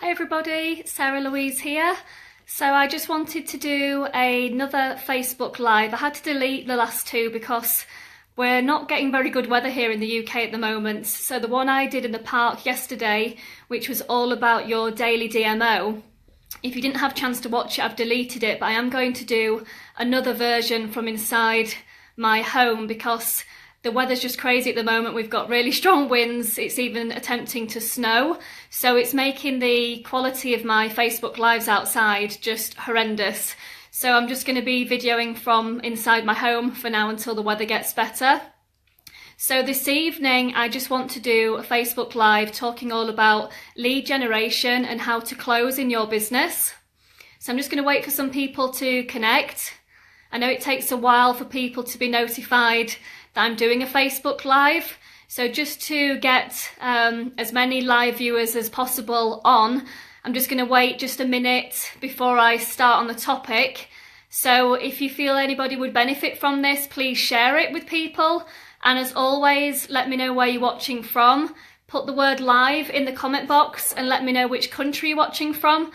Hi everybody, Louise here. So I just wanted to do another Facebook Live. I had to delete the last two because we're not getting very good weather here in the UK at the moment. So the one I did in the park yesterday, which was all about your daily DMO, if you didn't have a chance to watch it, I've deleted it, but I am going to do another version from inside my home because the weather's just crazy at the moment. We've got really strong winds. It's even attempting to snow. So it's making the quality of my Facebook Lives outside just horrendous. So I'm just going to be videoing from inside my home for now until the weather gets better. So this evening, I just want to do a Facebook Live talking all about lead generation and how to close in your business. So I'm just going to wait for some people to connect. I know it takes a while for people to be notified that I'm doing a Facebook Live. So just to get as many live viewers as possible on, I'm just going to wait just a minute before I start on the topic. So if you feel anybody would benefit from this, please share it with people. And as always, let me know where you're watching from. Put the word live in the comment box and let me know which country you're watching from.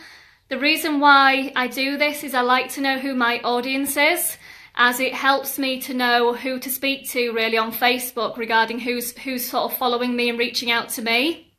The reason why I do this is I like to know who my audience is, as it helps me to know who to speak to really on Facebook regarding who's sort of following me and reaching out to me.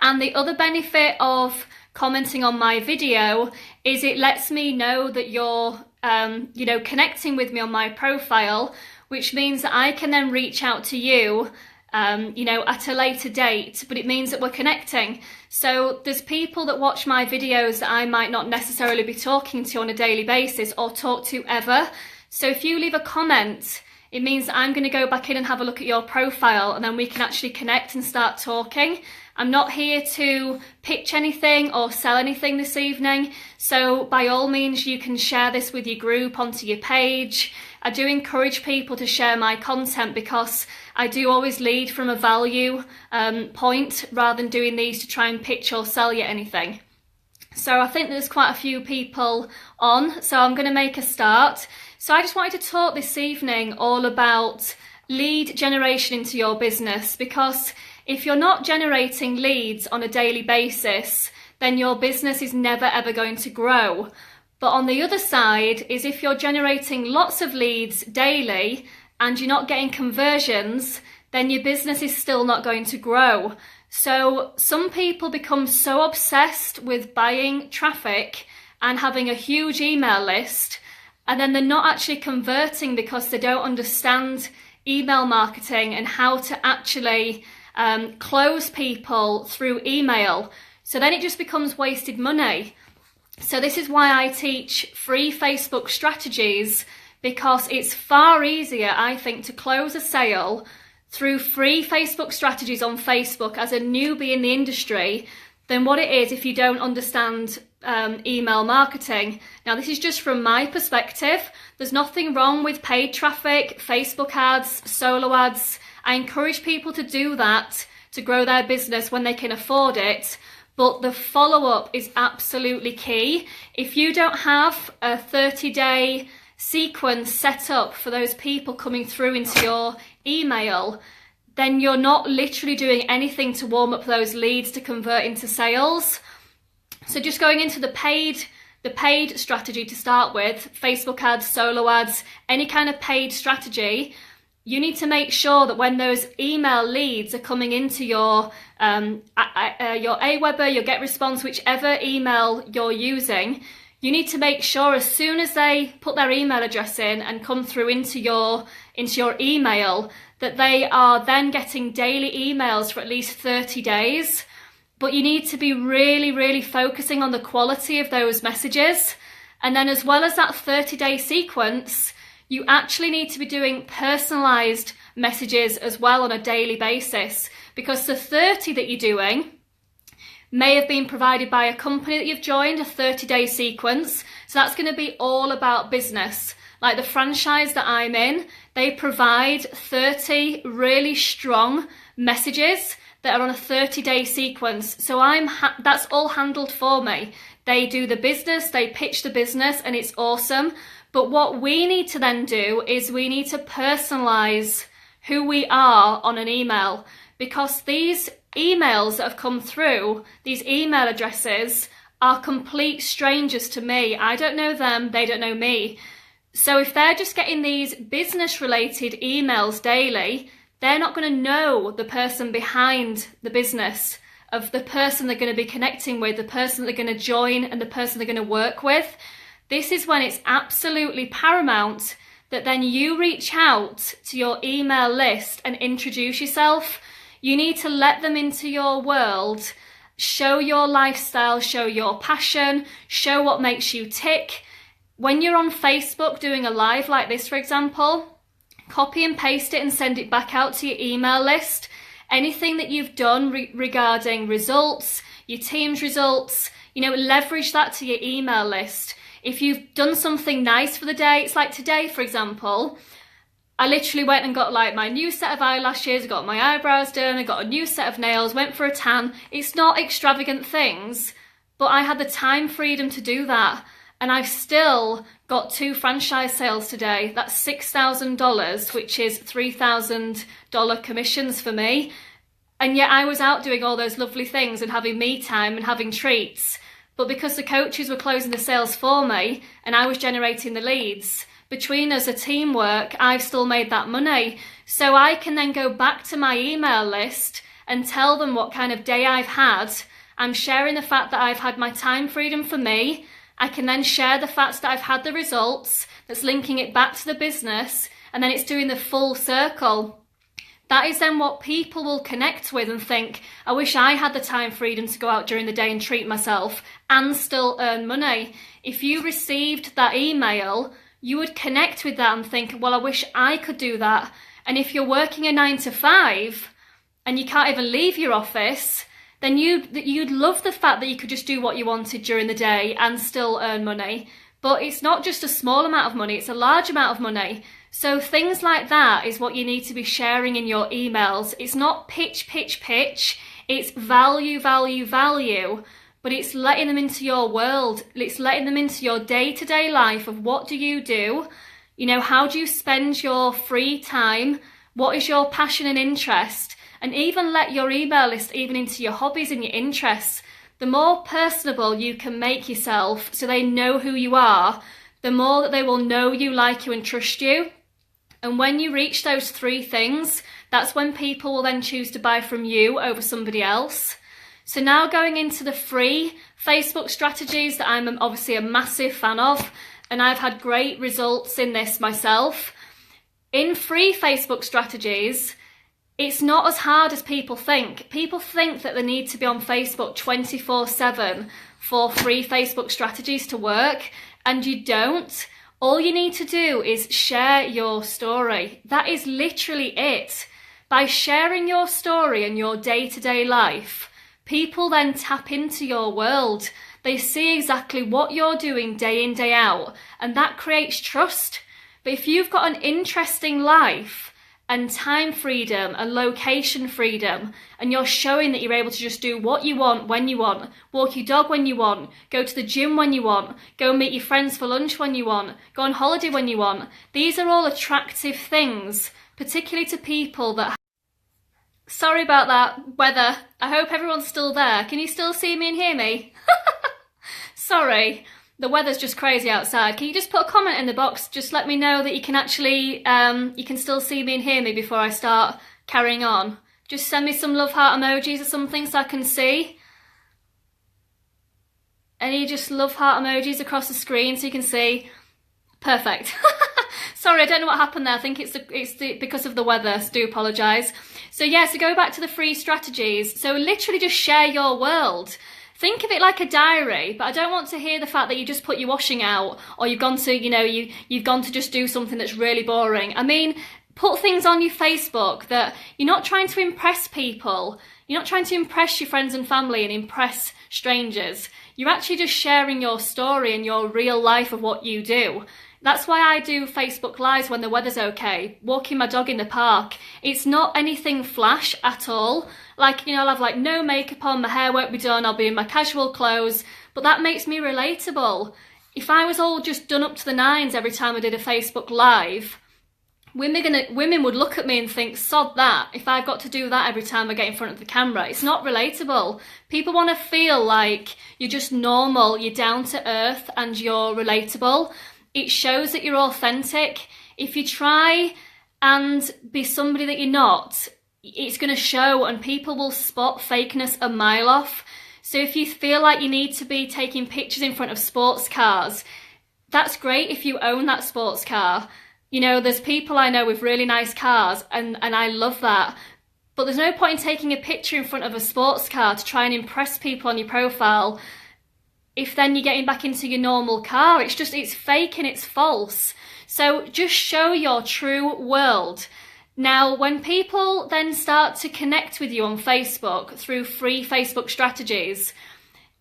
And the other benefit of commenting on my video is it lets me know that you're connecting with me on my profile, which means that I can then reach out to you at a later date, but it means that we're connecting. So there's people that watch my videos that I might not necessarily be talking to on a daily basis or talk to ever. So if you leave a comment, it means that I'm going to go back in and have a look at your profile, and then we can actually connect and start talking. I'm not here to pitch anything or sell anything this evening. So by all means, you can share this with your group, onto your page. I do encourage people to share my content because I do always lead from a value point rather than doing these to try and pitch or sell you anything. So I think there's quite a few people on, so I'm going to make a start. So I just wanted to talk this evening all about lead generation into your business, because if you're not generating leads on a daily basis, then your business is never ever going to grow. But on the other side is if you're generating lots of leads daily and you're not getting conversions, then your business is still not going to grow. So some people become so obsessed with buying traffic and having a huge email list, and then they're not actually converting because they don't understand email marketing and how to actually close people through email. So then it just becomes wasted money. So this is why I teach free Facebook strategies, because it's far easier, I think, to close a sale through free Facebook strategies on Facebook as a newbie in the industry than what it is if you don't understand email marketing. Now, this is just from my perspective. There's nothing wrong with paid traffic, Facebook ads, solo ads. I encourage people to do that to grow their business when they can afford it. But the follow-up is absolutely key. If you don't have a 30-day sequence set up for those people coming through into your email, then you're not literally doing anything to warm up those leads to convert into sales. So just going into the paid strategy to start with, Facebook ads, solo ads, any kind of paid strategy, you need to make sure that when those email leads are coming into your Aweber, your GetResponse, whichever email you're using, you need to make sure as soon as they put their email address in and come through into your email, that they are then getting daily emails for at least 30 days. But you need to be really, really focusing on the quality of those messages. And then as well as that 30-day sequence, you actually need to be doing personalized messages as well on a daily basis, because the 30 that you're doing may have been provided by a company that you've joined, a 30-day sequence. So that's going to be all about business. Like the franchise that I'm in, they provide 30 really strong messages that are on a 30-day sequence. So that's all handled for me. They do the business, they pitch the business, and it's awesome. But what we need to then do is we need to personalize who we are on an email, because these emails that have come through, these email addresses, are complete strangers to me. I don't know them, they don't know me. So if they're just getting these business-related emails daily, they're not going to know the person behind the business, of the person they're going to be connecting with, the person they're going to join, and the person they're going to work with. This is when it's absolutely paramount that then you reach out to your email list and introduce yourself. You need to let them into your world, show your lifestyle, show your passion, show what makes you tick. When you're on Facebook doing a live like this, for example, copy and paste it and send it back out to your email list. Anything that you've done regarding results, your team's results, leverage that to your email list. If you've done something nice for the day, it's like today, for example, I literally went and got like my new set of eyelashes, I got my eyebrows done, I got a new set of nails, went for a tan. It's not extravagant things, but I had the time freedom to do that. And I've still got 2 franchise sales today. That's $6,000, which is $3,000 commissions for me. And yet I was out doing all those lovely things and having me time and having treats. But because the coaches were closing the sales for me and I was generating the leads, between us, a teamwork, I've still made that money. So I can then go back to my email list and tell them what kind of day I've had. I'm sharing the fact that I've had my time freedom for me. I can then share the fact that I've had the results, that's linking it back to the business, and then it's doing the full circle. That is then what people will connect with and think, I wish I had the time freedom to go out during the day and treat myself and still earn money. If you received that email, you would connect with that and think, well, I wish I could do that. And if you're working a 9 to 5 and you can't even leave your office, then you'd love the fact that you could just do what you wanted during the day and still earn money. But it's not just a small amount of money, it's a large amount of money. So things like that is what you need to be sharing in your emails. It's not pitch, pitch, pitch. It's value, value, value. But it's letting them into your world. It's letting them into your day-to-day life of what do you do? How do you spend your free time? What is your passion and interest? And even let your email list even into your hobbies and your interests. The more personable you can make yourself so they know who you are, the more that they will know you, like you, and trust you. And when you reach those 3 things, that's when people will then choose to buy from you over somebody else. So now going into the free Facebook strategies that I'm obviously a massive fan of, and I've had great results in this myself. In free Facebook strategies, it's not as hard as people think. People think that they need to be on Facebook 24/7 for free Facebook strategies to work, and you don't. All you need to do is share your story. That is literally it. By sharing your story and your day-to-day life, people then tap into your world. They see exactly what you're doing day in, day out, and that creates trust. But if you've got an interesting life and time freedom and location freedom, and you're showing that you're able to just do what you want when you want, walk your dog when you want, go to the gym when you want, go meet your friends for lunch when you want, go on holiday when you want. These are all attractive things, particularly to people that... Sorry about that weather. I hope everyone's still there. Can you still see me and hear me? Sorry. The weather's just crazy outside. Can you just put a comment in the box? Just let me know that you can actually, you can still see me and hear me before I start carrying on. Just send me some love heart emojis or something so I can see. Any just love heart emojis across the screen so you can see. Perfect. Sorry, I don't know what happened there. I think it's because of the weather, so do apologise. So yeah, so go back to the free strategies. So literally just share your world. Think of it like a diary, but I don't want to hear the fact that you just put your washing out, or you've gone to, you've gone to just do something that's really boring. I mean, put things on your Facebook that you're not trying to impress people. You're not trying to impress your friends and family and impress strangers. You're actually just sharing your story and your real life of what you do. That's why I do Facebook Lives when the weather's okay, walking my dog in the park. It's not anything flash at all. Like, I'll have like no makeup on, my hair won't be done, I'll be in my casual clothes, but that makes me relatable. If I was all just done up to the nines every time I did a Facebook Live, women would look at me and think, sod that, if I've got to do that every time I get in front of the camera. It's not relatable. People want to feel like you're just normal, you're down to earth, and you're relatable. It shows that you're authentic. If you try and be somebody that you're not, it's going to show, and people will spot fakeness a mile off. So if you feel like you need to be taking pictures in front of sports cars, that's great if you own that sports car. You know, there's people I know with really nice cars, and I love that. But there's no point in taking a picture in front of a sports car to try and impress people on your profile if then you're getting back into your normal car. It's fake and it's false. So just show your true world. Now, when people then start to connect with you on Facebook through free Facebook strategies,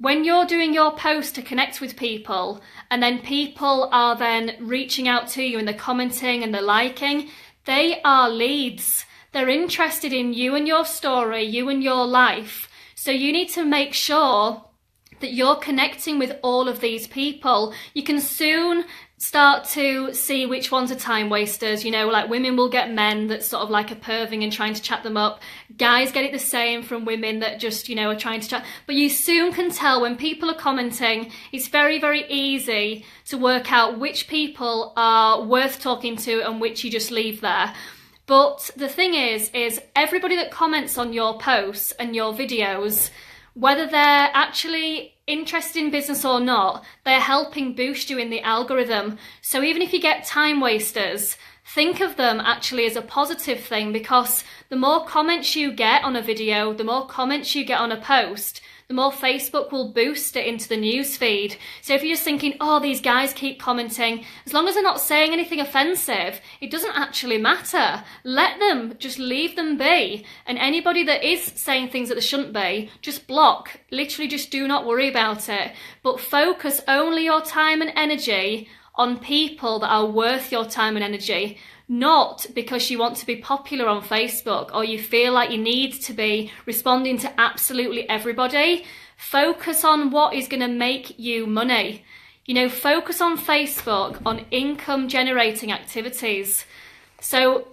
when you're doing your post to connect with people, and then people are then reaching out to you and they're commenting and they're liking, they are leads. They're interested in you and your story, you and your life. So you need to make sure that you're connecting with all of these people. You can soon start to see which ones are time wasters. You know, like women will get men that sort of like are perving and trying to chat them up. Guys get it the same from women that just, you know, are trying to chat. But you soon can tell when people are commenting. It's very, very easy to work out which people are worth talking to and which you just leave there. But the thing is everybody that comments on your posts and your videos, whether they're actually interested in business or not, they're helping boost you in the algorithm. So even if you get time wasters, think of them actually as a positive thing, because the more comments you get on a video, the more comments you get on a post, the more Facebook will boost it into the news feed. So if you're just thinking, oh, these guys keep commenting, as long as they're not saying anything offensive, it doesn't actually matter. Let them, just leave them be. And anybody that is saying things that they shouldn't be, just block. Literally just do not worry about it. But focus only your time and energy on people that are worth your time and energy. Not because you want to be popular on Facebook or you feel like you need to be responding to absolutely everybody. Focus on what is going to make you money. You know, focus on Facebook on income generating activities. So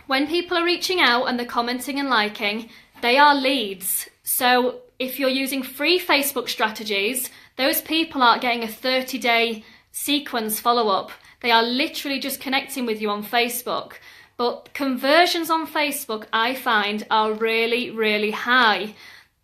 when people are reaching out and they're commenting and liking, they are leads. So if you're using free Facebook strategies, those people aren't getting a 30-day sequence follow-up. They are literally just connecting with you on Facebook. But conversions on Facebook, I find, are really, really high.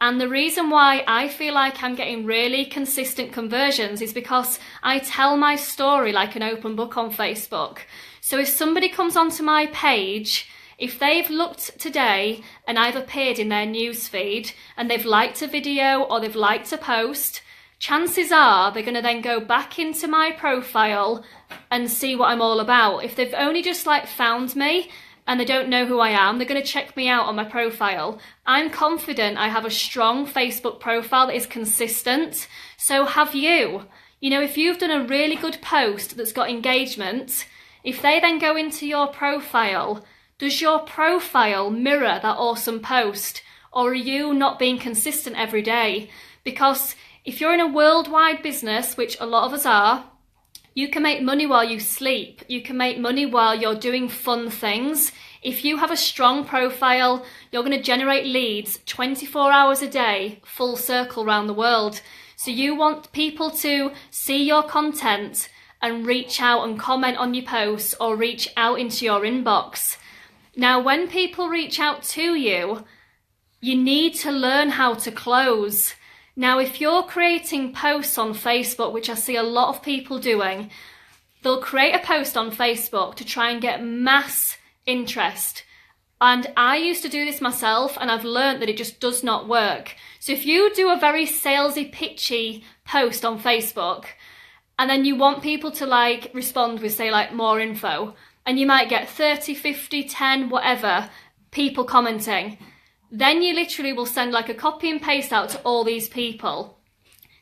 And the reason why I feel like I'm getting really consistent conversions is because I tell my story like an open book on Facebook. So if somebody comes onto my page, if they've looked today and I've appeared in their newsfeed and they've liked a video or they've liked a post, chances are they're going to then go back into my profile and see what I'm all about. If they've only just like found me and they don't know who I am, they're going to check me out on my profile. I'm confident I have a strong Facebook profile that is consistent. So have you. You know, if you've done a really good post that's got engagement, if they then go into your profile, does your profile mirror that awesome post? Or are you not being consistent every day? Because if you're in a worldwide business, which a lot of us are, you can make money while you sleep. You can make money while you're doing fun things. If you have a strong profile, you're going to generate leads 24 hours a day, full circle around the world. So you want people to see your content and reach out and comment on your posts or reach out into your inbox. Now, when people reach out to you, you need to learn how to close. Now, if you're creating posts on Facebook, which I see a lot of people doing, they'll create a post on Facebook to try and get mass interest. And I used to do this myself, and I've learned that it just does not work. So if you do a very salesy, pitchy post on Facebook, and then you want people to like respond with, say, like more info, and you might get 30, 50, 10, whatever, people commenting, then you literally will send like a copy and paste out to all these people.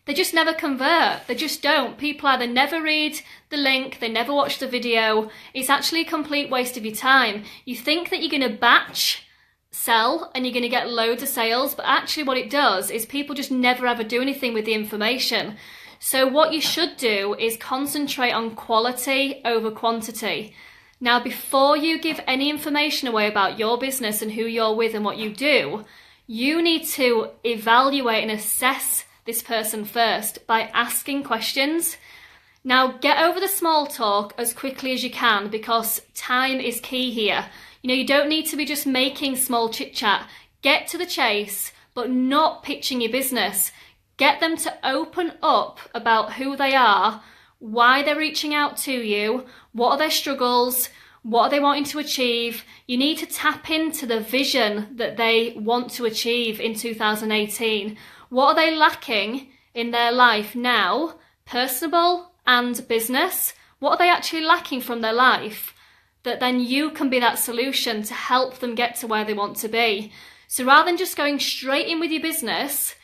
They just never convert. They just don't. People either never read the link, they never watch the video. It's actually a complete waste of your time. You think that you're going to batch sell and you're going to get loads of sales, but actually what it does is people just never ever do anything with the information. So what you should do is concentrate on quality over quantity. Now, before you give any information away about your business and who you're with and what you do, you need to evaluate and assess this person first by asking questions. Now, get over the small talk as quickly as you can because time is key here. You don't need to be just making small chit chat. Get to the chase, but not pitching your business. Get them to open up about who they are, why they're reaching out to you, what are their struggles, what are they wanting to achieve. You need to tap into the vision that they want to achieve in 2018. What are they lacking in their life now, personal and business? What are they actually lacking from their life that then you can be that solution to help them get to where they want to be? So rather than just going straight in with your business,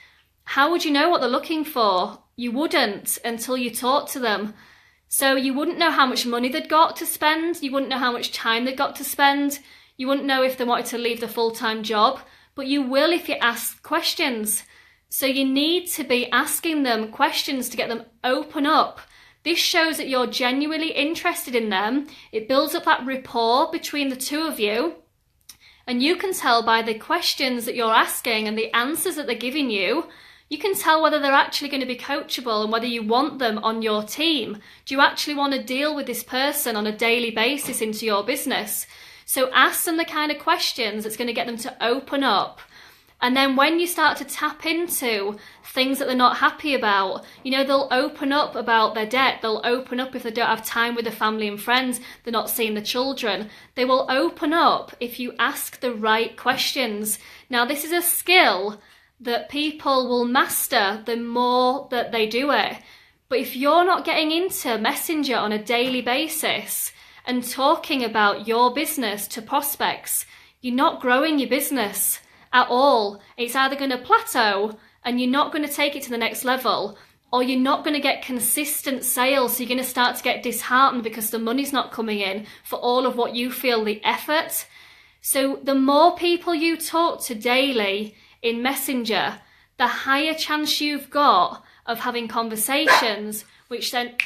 how would you know what they're looking for? You wouldn't until you talk to them. So you wouldn't know how much money they'd got to spend. You wouldn't know how much time they'd got to spend. You wouldn't know if they wanted to leave the full-time job, but you will if you ask questions. So you need to be asking them questions to get them open up. This shows that you're genuinely interested in them. It builds up that rapport between the two of you. And you can tell by the questions that you're asking and the answers that they're giving you, you can tell whether they're actually going to be coachable and whether you want them on your team. Do you actually want to deal with this person on a daily basis into your business? So ask them the kind of questions that's going to get them to open up. And then when you start to tap into things that they're not happy about, they'll open up about their debt. They'll open up if they don't have time with their family and friends. They're not seeing the children. They will open up if you ask the right questions. Now, this is a skill that people will master the more that they do it. But if you're not getting into Messenger on a daily basis and talking about your business to prospects, you're not growing your business at all. It's either going to plateau and you're not going to take it to the next level, or you're not going to get consistent sales. So you're going to start to get disheartened because the money's not coming in for all of what you feel the effort. So the more people you talk to daily in Messenger, the higher chance you've got of having conversations which then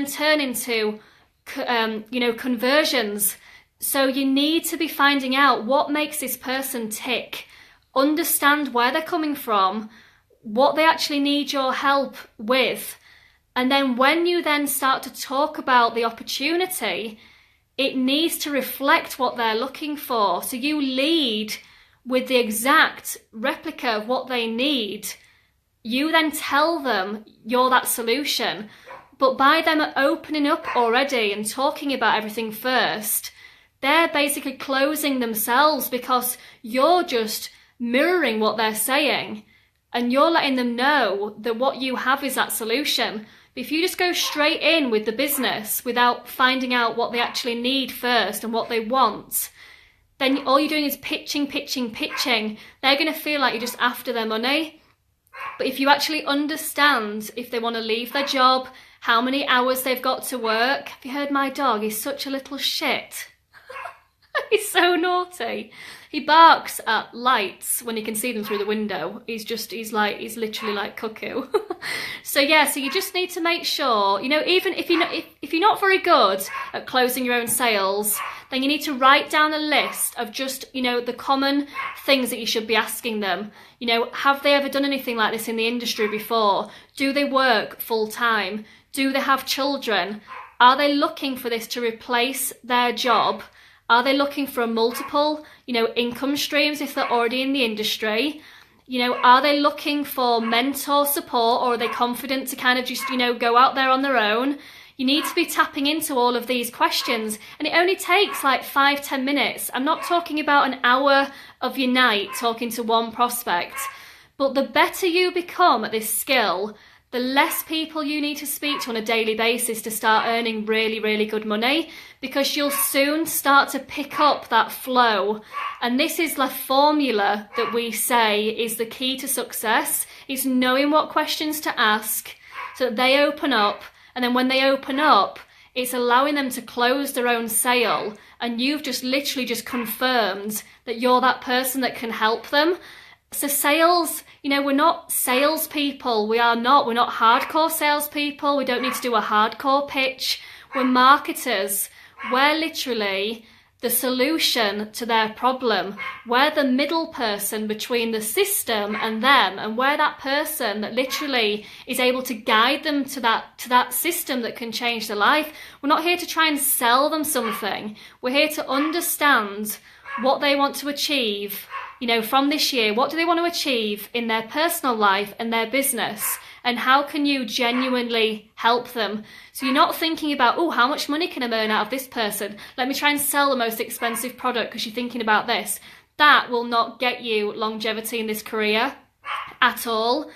turn into conversions. So you need to be finding out what makes this person tick, understand where they're coming from, what they actually need your help with. And then when you then start to talk about the opportunity, it needs to reflect what they're looking for. So you lead with the exact replica of what they need. You then tell them you're that solution. But by them opening up already and talking about everything first, they're basically closing themselves because you're just mirroring what they're saying and you're letting them know that what you have is that solution. But if you just go straight in with the business without finding out what they actually need first and what they want, then all you're doing is pitching. They're going to feel like you're just after their money. But if you actually understand if they want to leave their job, how many hours they've got to work. Have you heard my dog? He's such a little shit. He's so naughty. He barks at lights when he can see them through the window. He's literally like cuckoo. So you just need to make sure, even if you're not very good at closing your own sales, then you need to write down a list of just, the common things that you should be asking them. Have they ever done anything like this in the industry before? Do they work full time? Do they have children? Are they looking for this to replace their job? Are they looking for a multiple, income streams if they're already in the industry? Are they looking for mentor support, or are they confident to kind of just, go out there on their own? You need to be tapping into all of these questions, and it only takes like 5-10 minutes. I'm not talking about an hour of your night talking to one prospect, but the better you become at this skill, the less people you need to speak to on a daily basis to start earning really, really good money, because you'll soon start to pick up that flow. And this is the formula that we say is the key to success. It's knowing what questions to ask so that they open up. And then when they open up, it's allowing them to close their own sale. And you've just literally just confirmed that you're that person that can help them. So sales, we're not salespeople. We're not hardcore salespeople. We don't need to do a hardcore pitch. We're marketers. we're literally the solution to their problem. We're the middle person between the system and them, and we're that person that literally is able to guide them to that system that can change their life. We're not here to try and sell them something. We're here to understand what they want to achieve, from this year. What do they want to achieve in their personal life and their business? And how can you genuinely help them? So you're not thinking about, oh, how much money can I earn out of this person? Let me try and sell the most expensive product because you're thinking about this. That will not get you longevity in this career at all.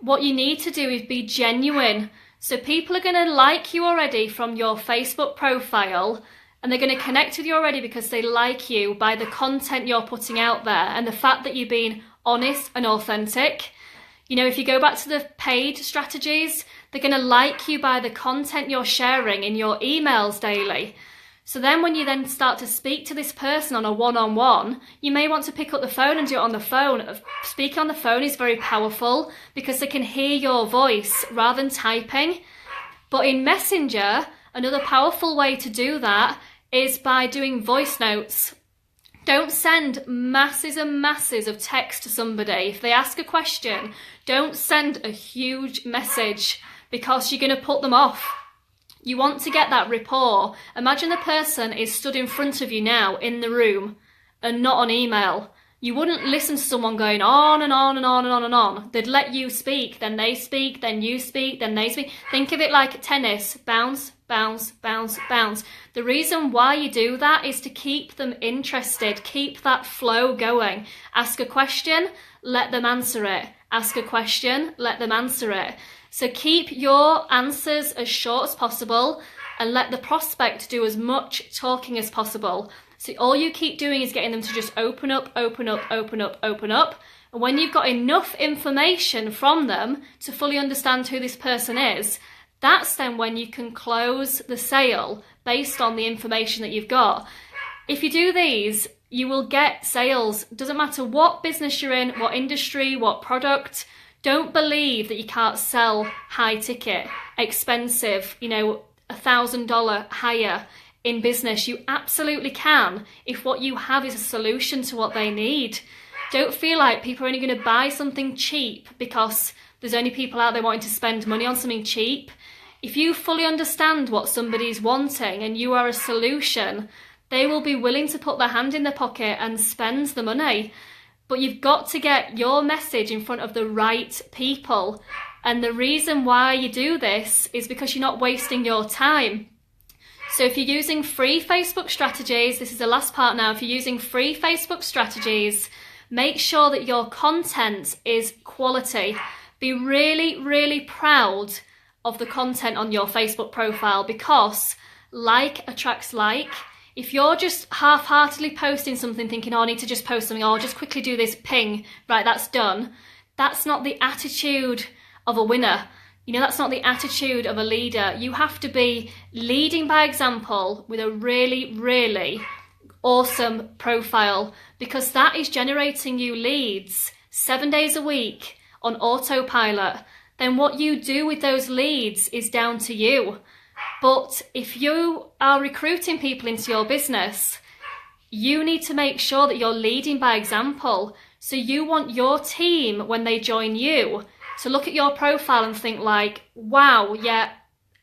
What you need to do is be genuine. So people are going to like you already from your Facebook profile, and they're going to connect with you already because they like you by the content you're putting out there and the fact that you're being honest and authentic. If you go back to the paid strategies, they're going to like you by the content you're sharing in your emails daily. So then when you then start to speak to this person on a one-on-one, you may want to pick up the phone and do it on the phone. Speaking on the phone is very powerful because they can hear your voice rather than typing. But in Messenger, another powerful way to do that is by doing voice notes. Don't send masses and masses of text to somebody. If they ask a question, don't send a huge message because you're going to put them off. You want to get that rapport. Imagine the person is stood in front of you now in the room and not on email. You wouldn't listen to someone going on and on and on and on and on. They'd let you speak, then they speak, then you speak, then they speak. Think of it like tennis. Bounce, bounce, bounce, bounce. The reason why you do that is to keep them interested, keep that flow going. Ask a question, let them answer it. Ask a question, let them answer it. So keep your answers as short as possible and let the prospect do as much talking as possible. So all you keep doing is getting them to just open up, open up, open up, open up. And when you've got enough information from them to fully understand who this person is, that's then when you can close the sale based on the information that you've got. If you do these, you will get sales. Doesn't matter what business you're in, what industry, what product. Don't believe that you can't sell high ticket, expensive, $1,000 higher in business. You absolutely can if what you have is a solution to what they need. Don't feel like people are only going to buy something cheap because there's only people out there wanting to spend money on something cheap. If you fully understand what somebody's wanting and you are a solution, they will be willing to put their hand in their pocket and spend the money. But you've got to get your message in front of the right people. And the reason why you do this is because you're not wasting your time. So if you're using free Facebook strategies, this is the last part now, if you're using free Facebook strategies, make sure that your content is quality. Be really, really proud of the content on your Facebook profile because like attracts like. If you're just half-heartedly posting something thinking, oh, I need to just post something, oh, I'll just quickly do this, ping, right, that's done. That's not the attitude of a winner. That's not the attitude of a leader. You have to be leading by example with a really, really awesome profile because that is generating you leads 7 days a week on autopilot. Then what you do with those leads is down to you. But if you are recruiting people into your business, you need to make sure that you're leading by example. So you want your team, when they join you, to look at your profile and think like, wow, yeah,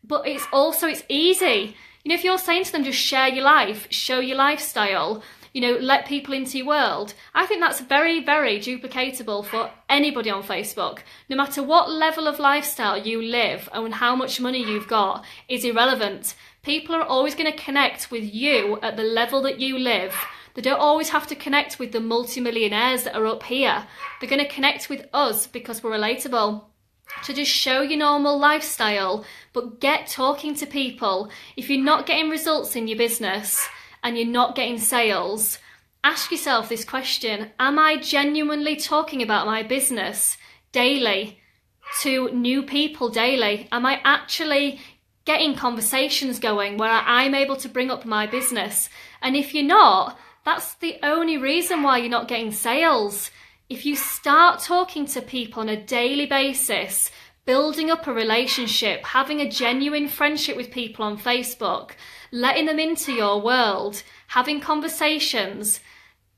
but it's easy. If you're saying to them, just share your life, show your lifestyle, let people into your world. I think that's very, very duplicatable for anybody on Facebook. No matter what level of lifestyle you live and how much money you've got is irrelevant. People are always going to connect with you at the level that you live. They don't always have to connect with the multimillionaires that are up here. They're going to connect with us because we're relatable. So just show your normal lifestyle, but get talking to people. If you're not getting results in your business and you're not getting sales, ask yourself this question. Am I genuinely talking about my business daily to new people daily? Am I actually getting conversations going where I'm able to bring up my business? And if you're not, that's the only reason why you're not getting sales. If you start talking to people on a daily basis, building up a relationship, having a genuine friendship with people on Facebook, letting them into your world, having conversations,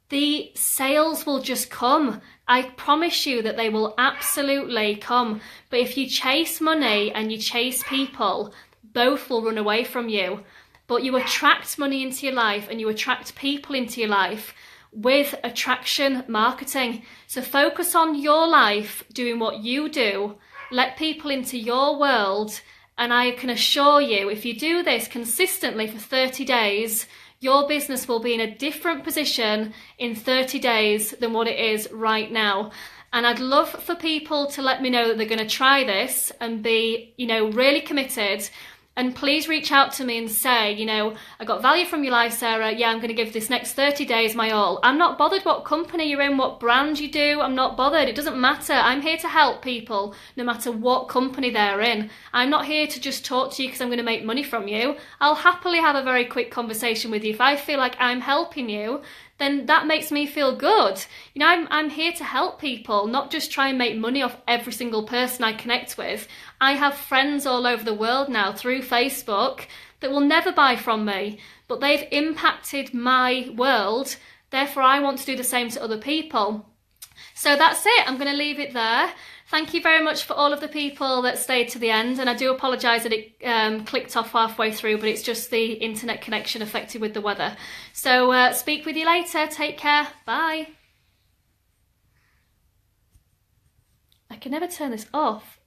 the sales will just come. I promise you that they will absolutely come. But if you chase money and you chase people, both will run away from you. But you attract money into your life and you attract people into your life with attraction marketing. So focus on your life, doing what you do, let people into your world, and I can assure you, if you do this consistently for 30 days, your business will be in a different position in 30 days than what it is right now. And I'd love for people to let me know that they're going to try this and be, really committed. And please reach out to me and say, I got value from your life, Sarah. Yeah, I'm going to give this next 30 days my all. I'm not bothered what company you're in, what brand you do. I'm not bothered. It doesn't matter. I'm here to help people no matter what company they're in. I'm not here to just talk to you because I'm going to make money from you. I'll happily have a very quick conversation with you. If I feel like I'm helping you, then that makes me feel good. I'm here to help people, not just try and make money off every single person I connect with. I have friends all over the world now through Facebook that will never buy from me, but they've impacted my world. Therefore, I want to do the same to other people. So that's it. I'm going to leave it there. Thank you very much for all of the people that stayed to the end, and I do apologise that it clicked off halfway through, but it's just the internet connection affected with the weather. So speak with you later. Take care. Bye. I can never turn this off.